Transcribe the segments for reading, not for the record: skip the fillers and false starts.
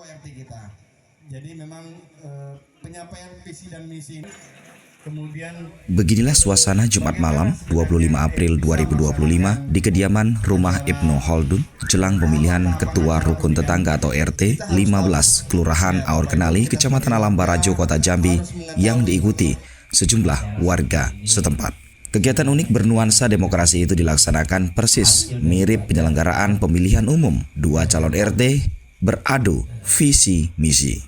RT kita. Jadi memang penyampaian visi dan misi ini. Kemudian Beginilah suasana Jumat malam 25 April 2025 di kediaman rumah Ibnu Holdun jelang pemilihan Ketua Rukun Tetangga atau RT 15 Kelurahan Aur Kenali, Kecamatan Alam Barajo, Kota Jambi yang diikuti sejumlah warga setempat. Kegiatan unik bernuansa demokrasi itu dilaksanakan persis mirip penyelenggaraan pemilihan umum. Dua calon RT beradu visi misi.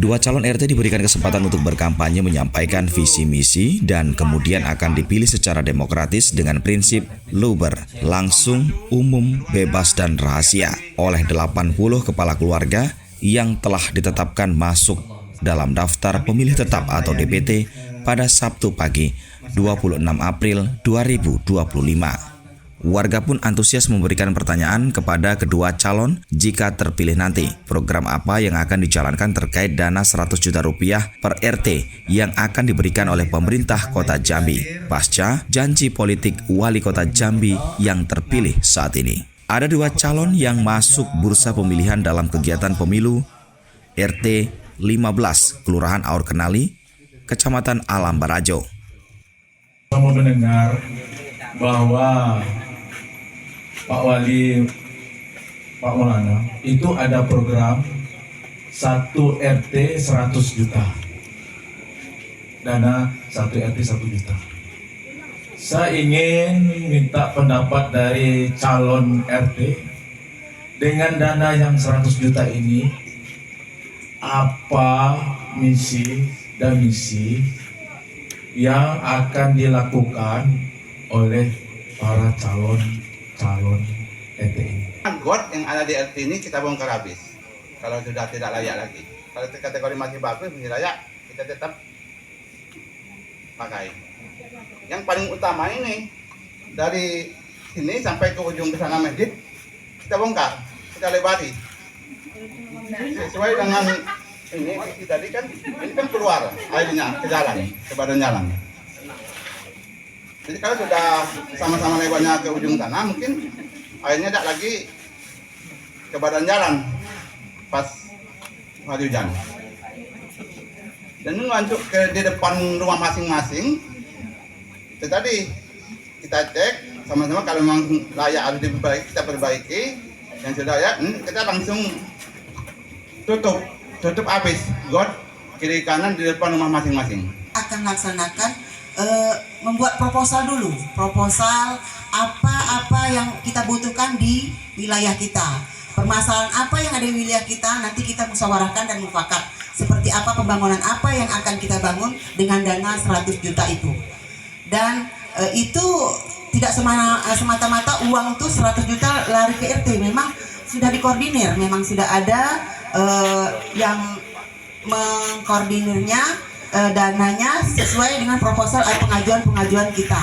Dua calon RT diberikan kesempatan untuk berkampanye menyampaikan visi misi dan kemudian akan dipilih secara demokratis dengan prinsip luber, langsung, umum, bebas dan rahasia oleh 80 kepala keluarga yang telah ditetapkan masuk dalam daftar pemilih tetap atau DPT pada Sabtu pagi 26 April 2025. Warga pun antusias memberikan pertanyaan kepada kedua calon jika terpilih nanti. Program apa yang akan dijalankan terkait dana 100 juta rupiah per RT yang akan diberikan oleh pemerintah Kota Jambi pasca janji politik Wali Kota Jambi yang terpilih saat ini. Ada dua calon yang masuk bursa pemilihan dalam kegiatan pemilu RT 15 Kelurahan Aur Kenali, Kecamatan Alam Barajo. Kamu mendengar bahwa Pak Wali, Pak Maulana, itu ada program 1 RT 100 juta. Dana 1 RT 1 juta. Saya ingin minta pendapat dari calon RT dengan dana yang 100 juta ini, apa misi dan misi yang akan dilakukan oleh para calon RT ini. Got yang ada di RT ini kita bongkar habis. Kalau sudah tidak layak lagi. Kalau kategori masih bagus, masih layak, kita tetap pakai. Yang paling utama ini dari sini sampai ke ujung ke sana masjid kita bongkar, kita lebari. Sesuai dengan ini visi tadi kan, ini kan keluar airnya ke jalan, ke badan jalan. Jadi kalau sudah sama-sama lebarnya ke ujung sana, mungkin airnya tidak lagi ke badan jalan pas hari hujan. Dan ini lanjut ke di depan rumah masing-masing. Itu tadi kita cek sama-sama kalau memang layak harus diperbaiki, kita perbaiki. Yang sudah layak, kita langsung tutup habis got kiri kanan di depan rumah masing-masing. Akan laksanakan membuat proposal dulu, proposal apa yang kita butuhkan di wilayah kita, permasalahan apa yang ada di wilayah kita, nanti kita musyawarahkan dan mufakat seperti apa pembangunan apa yang akan kita bangun dengan dana 100 juta itu. Dan itu tidak semata-mata uang itu 100 juta lari ke RT, memang sudah dikoordinir, memang sudah ada yang mengkoordinirnya. Dananya sesuai dengan proposal atau pengajuan kita.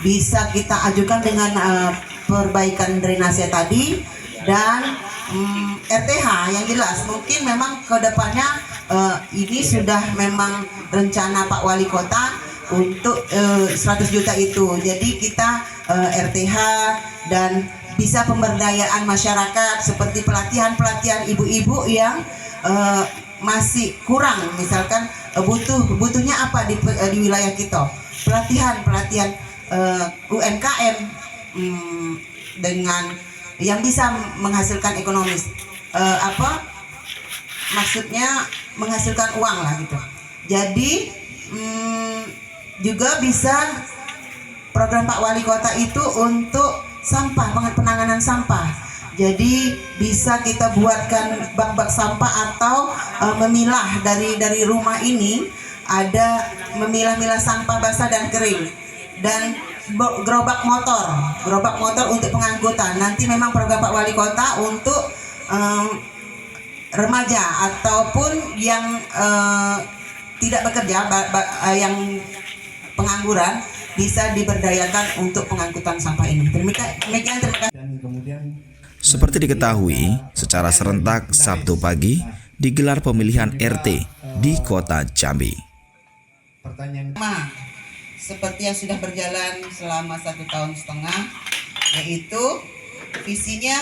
Bisa kita ajukan dengan perbaikan drainase tadi dan RTH yang jelas. Mungkin memang ke depannya ini sudah memang rencana Pak Wali Kota untuk 100 juta itu. Jadi kita RTH dan bisa pemberdayaan masyarakat seperti pelatihan ibu-ibu yang masih kurang, misalkan butuhnya apa di wilayah kita, pelatihan UMKM dengan yang bisa menghasilkan ekonomis, maksudnya menghasilkan uang lah gitu. Jadi juga bisa program Pak Wali Kota itu untuk sampah, penanganan sampah. Jadi bisa kita buatkan bak-bak sampah atau memilah dari rumah ini, ada memilah-milah sampah basah dan kering, dan gerobak motor untuk pengangkutan. Nanti memang program Pak Wali Kota untuk remaja ataupun yang tidak bekerja, yang pengangguran, bisa diberdayakan untuk pengangkutan sampah ini. Demikian, terima kasih. dan kemudian Seperti diketahui, secara serentak Sabtu pagi digelar pemilihan RT di Kota Jambi. pertanyaan Seperti yang sudah berjalan selama 1,5 tahun, yaitu visinya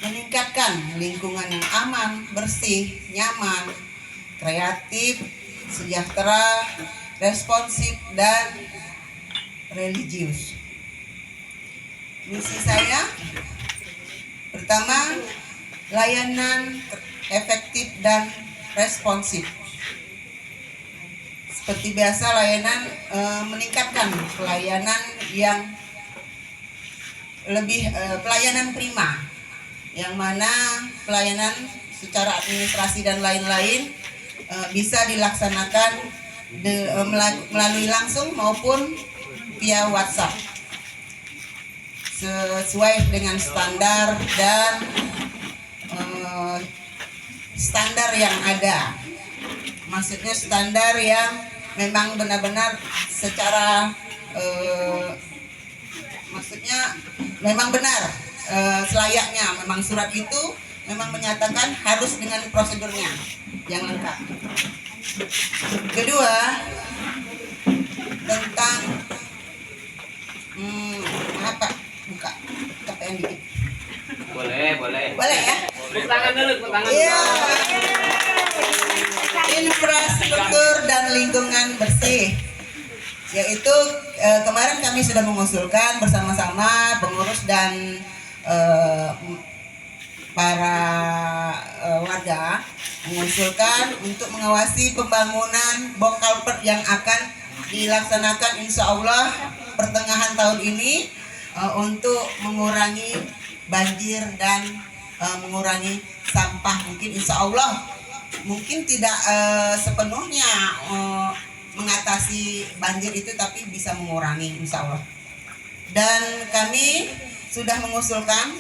meningkatkan lingkungan yang aman, bersih, nyaman, kreatif, sejahtera, responsif, dan religius. Misi saya pertama, layanan efektif dan responsif. Seperti biasa, layanan meningkatkan pelayanan yang lebih pelayanan prima, yang mana pelayanan secara administrasi dan lain-lain bisa dilaksanakan melalui langsung maupun via WhatsApp sesuai dengan standar dan standar yang ada. Maksudnya standar yang memang benar-benar secara maksudnya memang benar selayaknya, memang surat itu memang menyatakan harus dengan prosedurnya yang lengkap. Kedua, tentang buka KPN dikit. Boleh ya? Tangan dulu, tangan. Iya. Infrastruktur dan lingkungan bersih, yaitu kemarin kami sudah mengusulkan bersama-sama pengurus dan para warga mengusulkan untuk mengawasi pembangunan bong culvert yang akan dilaksanakan insya Allah pertengahan tahun ini untuk mengurangi banjir dan mengurangi sampah. Mungkin insya Allah mungkin tidak sepenuhnya mengatasi banjir itu, tapi bisa mengurangi insya Allah. Dan kami sudah mengusulkan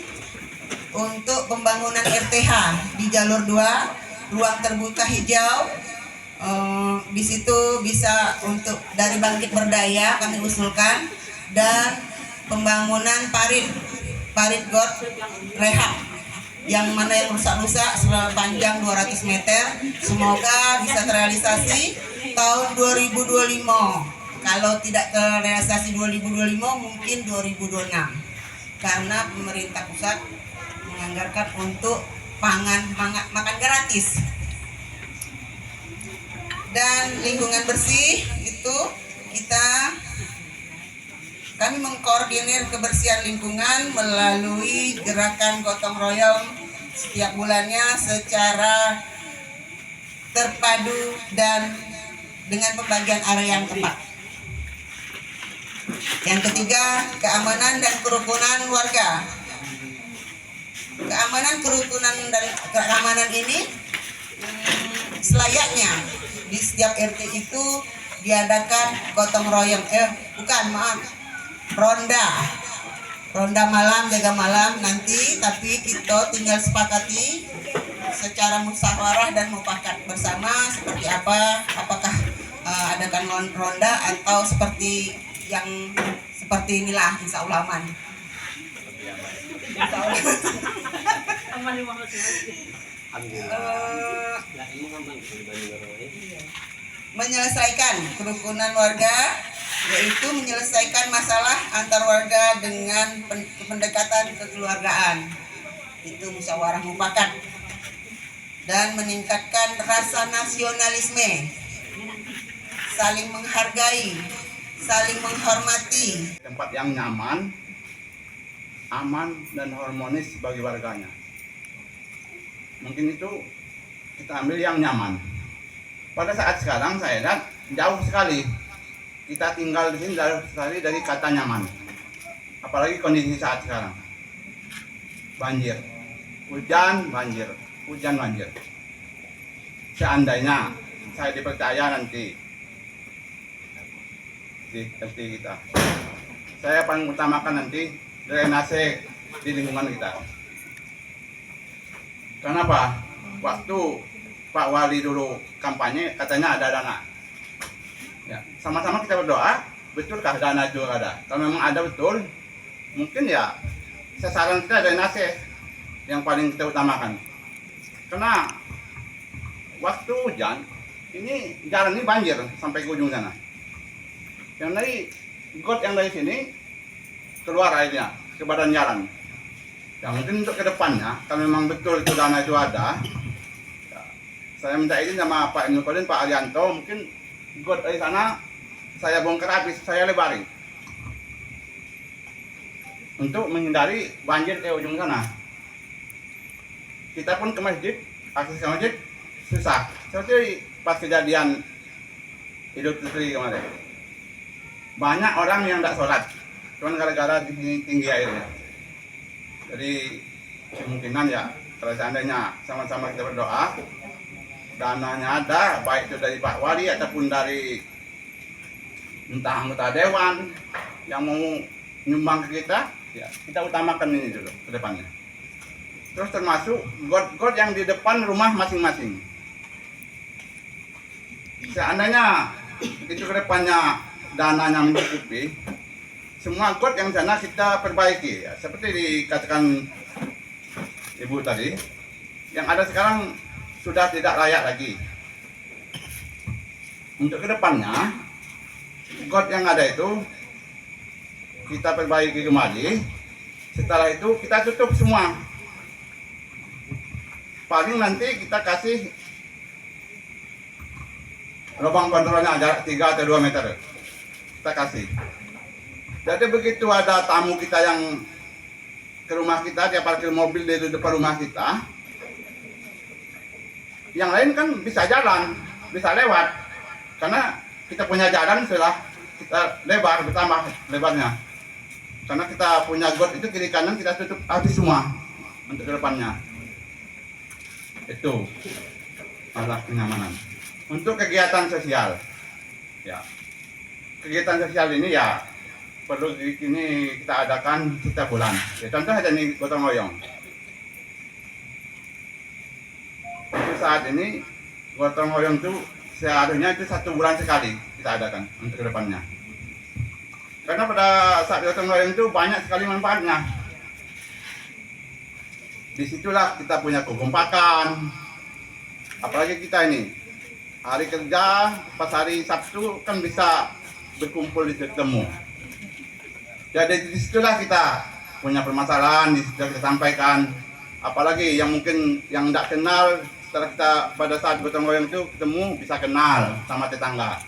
untuk pembangunan RTH di jalur 2 ruang terbuka hijau. Di situ bisa untuk dari bangkit berdaya kami usulkan, dan pembangunan parit got rehab yang mana yang rusak-rusak sepanjang 200 meter. Semoga bisa terrealisasi tahun 2025. Kalau tidak terrealisasi 2025 mungkin 2026, karena pemerintah pusat menganggarkan untuk makan gratis. Dan lingkungan bersih itu kami mengkoordinir kebersihan lingkungan melalui gerakan gotong royong setiap bulannya secara terpadu dan dengan pembagian area yang tepat. Yang ketiga, keamanan dan kerukunan warga. Keamanan, kerukunan, dan keamanan ini selayaknya di setiap RT itu diadakan gotong royong, ronda malam, jaga malam nanti, tapi kita tinggal sepakati secara musyawarah dan mufakat bersama seperti apa, apakah adakan ronda atau seperti inilah, insya Allah aman. Insya Allah. Menyelesaikan kerukunan warga, yaitu menyelesaikan masalah antar warga dengan pendekatan kekeluargaan, itu musyawarah mufakat, dan meningkatkan rasa nasionalisme, saling menghargai, saling menghormati. Tempat yang nyaman, aman, dan harmonis bagi warganya. Mungkin itu kita ambil yang nyaman. Pada saat sekarang saya lihat jauh sekali kita tinggal di sini, jauh sekali dari kata nyaman. Apalagi kondisi saat sekarang. Banjir, hujan banjir, hujan banjir. Seandainya saya dipercaya nanti di RT kita, saya paling utamakan nanti drainase di lingkungan kita. Kenapa? Waktu Pak Wali dulu kampanye katanya ada dana. Ya, sama-sama kita berdoa, betulkah dana itu ada? Kalau memang ada betul, mungkin ya sasaran kita drainase yang paling kita utamakan. Karena waktu hujan ini jalan ini banjir sampai ke ujung sana. Yang dari got yang dari sini keluar airnya ke badan jalan. Ya mungkin untuk kedepannya, kalau memang betul itu dana itu ada, ya, saya minta izin sama Pak Ibnu Khaldun, Pak Arianto, mungkin got dari sana saya bongkar habis, saya lebarin untuk menghindari banjir ke ujung sana. Kita pun ke masjid, akses ke masjid susah. Seperti pas kejadian Idul Fitri kemarin, banyak orang yang tidak sholat, cuman gara-gara tinggi airnya. Jadi kemungkinan ya kalau seandainya sama-sama kita berdoa, dananya ada, baik itu dari Pak Wali ataupun dari entah anggota dewan yang mau nyumbang ke kita, ya kita utamakan ini dulu ke depannya. Terus termasuk got-got yang di depan rumah masing-masing. Seandainya itu ke depannya dananya mencukupi, semua got yang sana kita perbaiki, ya. Seperti dikatakan Ibu tadi, yang ada sekarang sudah tidak layak lagi. Untuk kedepannya, got yang ada itu kita perbaiki kembali. Setelah itu kita tutup semua. Paling nanti kita kasih lubang kontrolnya jarak 3 atau 2 meter. Kita kasih. Jadi begitu ada tamu kita yang ke rumah kita, dia parkir mobil di depan rumah kita, yang lain kan bisa jalan, bisa lewat, karena kita punya jalan setelah kita lebar, bertambah lebarnya. Karena kita punya got itu kiri kanan kita tutup habis semua untuk ke depannya. Itu masalah kenyamanan. Untuk kegiatan sosial, ya kegiatan sosial ini ya perlu ini kita adakan setiap bulan. Ya, contoh aja nih gotong royong. Untuk saat ini gotong royong itu seharusnya itu 1 bulan sekali kita adakan untuk kedepannya. Karena pada saat gotong royong itu banyak sekali manfaatnya. Disitulah kita punya kekompakan. Apalagi kita ini hari kerja pas hari Sabtu kan bisa berkumpul di ketemu. Jadi disitulah kita punya permasalahan, disitulah kita sampaikan. Apalagi yang mungkin yang tidak kenal, setelah kita pada saat gotong royong itu ketemu bisa kenal sama tetangga.